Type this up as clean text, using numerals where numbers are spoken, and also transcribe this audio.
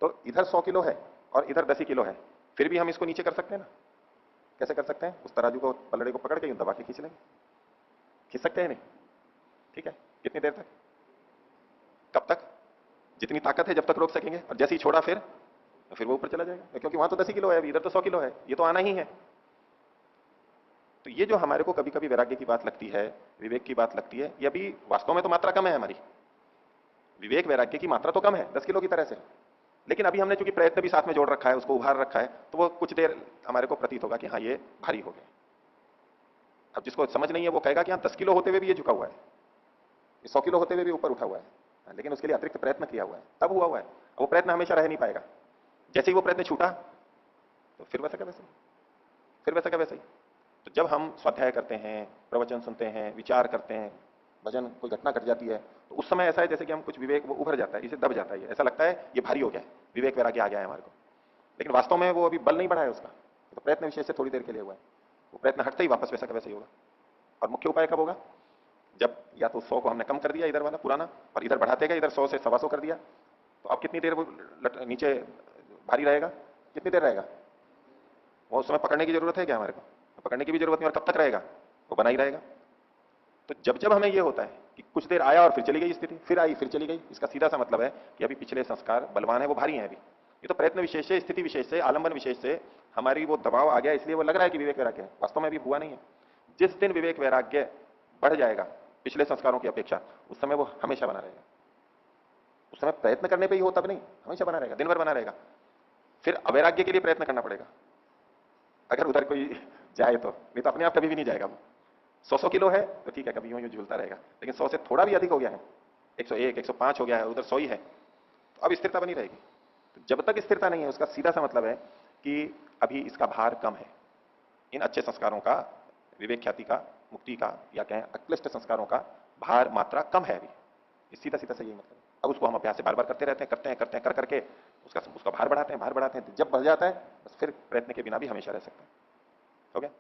तो इधर 100 किलो है और इधर 10 ही किलो है, फिर भी हम इसको नीचे कर सकते हैं ना? कैसे कर सकते हैं? उस तराजू को, पलड़े को पकड़ के यूं दबा के खींच लेंगे। खींच सकते हैं नहीं? ठीक है। कितनी देर तक? कब तक? जितनी ताकत है जब तक रोक सकेंगे, और जैसे ही छोड़ा फिर वो ऊपर चला जाएगा, क्योंकि वहां तो 10 ही किलो है, अभी इधर तो 100 किलो है, ये तो आना ही है। तो ये जो हमारे को कभी कभी वैराग्य की बात लगती है, विवेक की बात लगती है, ये अभी वास्तव में तो मात्रा कम है हमारी। विवेक वैराग्य की मात्रा तो कम है 10 किलो की तरह से, लेकिन अभी हमने चूंकि प्रयत्न भी साथ में जोड़ रखा है, उसको उभार रखा है, तो वो कुछ देर हमारे को प्रतीत होगा कि हाँ ये भारी हो गया। अब जिसको समझ नहीं है वो कहेगा कि हाँ 10 किलो होते हुए भी ये झुका हुआ है, ये 100 किलो होते हुए भी ऊपर उठा हुआ है, लेकिन उसके लिए अतिरिक्त प्रयत्न किया हुआ है, तब हुआ हुआ है। वो प्रयत्न हमेशा रह नहीं पाएगा। जैसे ही वो प्रयत्न छूटा तो फिर वैसा का वैसा ही, फिर वैसा का वैसा ही। तो जब हम स्वाध्याय करते हैं, प्रवचन सुनते हैं, विचार करते हैं, भजन, कोई घटना घट जाती है, तो उस समय ऐसा है जैसे कि हम कुछ विवेक वो उभर जाता है, इसे दब जाता है, ऐसा लगता है ये भारी हो गया है, विवेक वैराग्य आ गया है हमारे को, लेकिन वास्तव में वो अभी बल नहीं बढ़ा है उसका, तो प्रयत्न विशेष से थोड़ी देर के लिए हुआ है। वो प्रयत्न हटते ही वापस वैसा का वैसा ही होगा। और मुख्य उपाय कब होगा? जब या तो 100 को हमने कम कर दिया इधर वाला पुराना, और इधर बढ़ाते गए, इधर 100 से 125 कर दिया, तो अब कितनी देर वो नीचे भारी रहेगा? कितनी देर रहेगा? वो उस समय पकड़ने की जरूरत है क्या हमारे को? पकड़ने की भी जरूरत नहीं, और कब तक रहेगा? वो बना ही रहेगा। तो जब जब हमें ये होता है कि कुछ देर आया और फिर चली गई स्थिति, फिर आई फिर चली गई, इसका सीधा सा मतलब है कि अभी पिछले संस्कार बलवान है, वो भारी है अभी। ये तो प्रयत्न विशेष से, स्थिति विशेष से, आलंबन विशेष से हमारी वो दबाव आ गया, इसलिए वो लग रहा है कि विवेक वैराग्य है, वास्तव में अभी हुआ नहीं है। जिस दिन विवेक वैराग्य बढ़ जाएगा पिछले संस्कारों की अपेक्षा, उस समय वो हमेशा बना रहेगा। उस समय प्रयत्न करने पर ही हो तब नहीं, हमेशा बना रहेगा, दिन भर बना रहेगा। फिर अवैराग्य के लिए प्रयत्न करना पड़ेगा, अगर उधर कोई जाए तो, नहीं तो अपने आप कभी भी नहीं जाएगा वो। 100 किलो है तो ठीक है, कभी यूं यूं झूलता रहेगा, लेकिन 100 से थोड़ा भी अधिक हो गया है, 101 105 हो गया है, उधर 100 ही है, तो अब स्थिरता बनी रहेगी। तो जब तक स्थिरता नहीं है, उसका सीधा सा मतलब है कि अभी इसका भार कम है। इन अच्छे संस्कारों का, विवेक ख्याति का, मुक्ति का, या कहें अक्लिष्ट संस्कारों का भार, मात्रा कम है अभी। सीधा सीधा से यही मतलब है। अब उसको हम अभ्यास से बार बार करते रहते हैं, करते हैं करते हैं, कर करके उसका उसका भार बढ़ाते हैं, भार बढ़ाते हैं, जब बढ़ जाता है बस फिर प्रयत्न के बिना भी हमेशा रह सकते हैं। हो गया?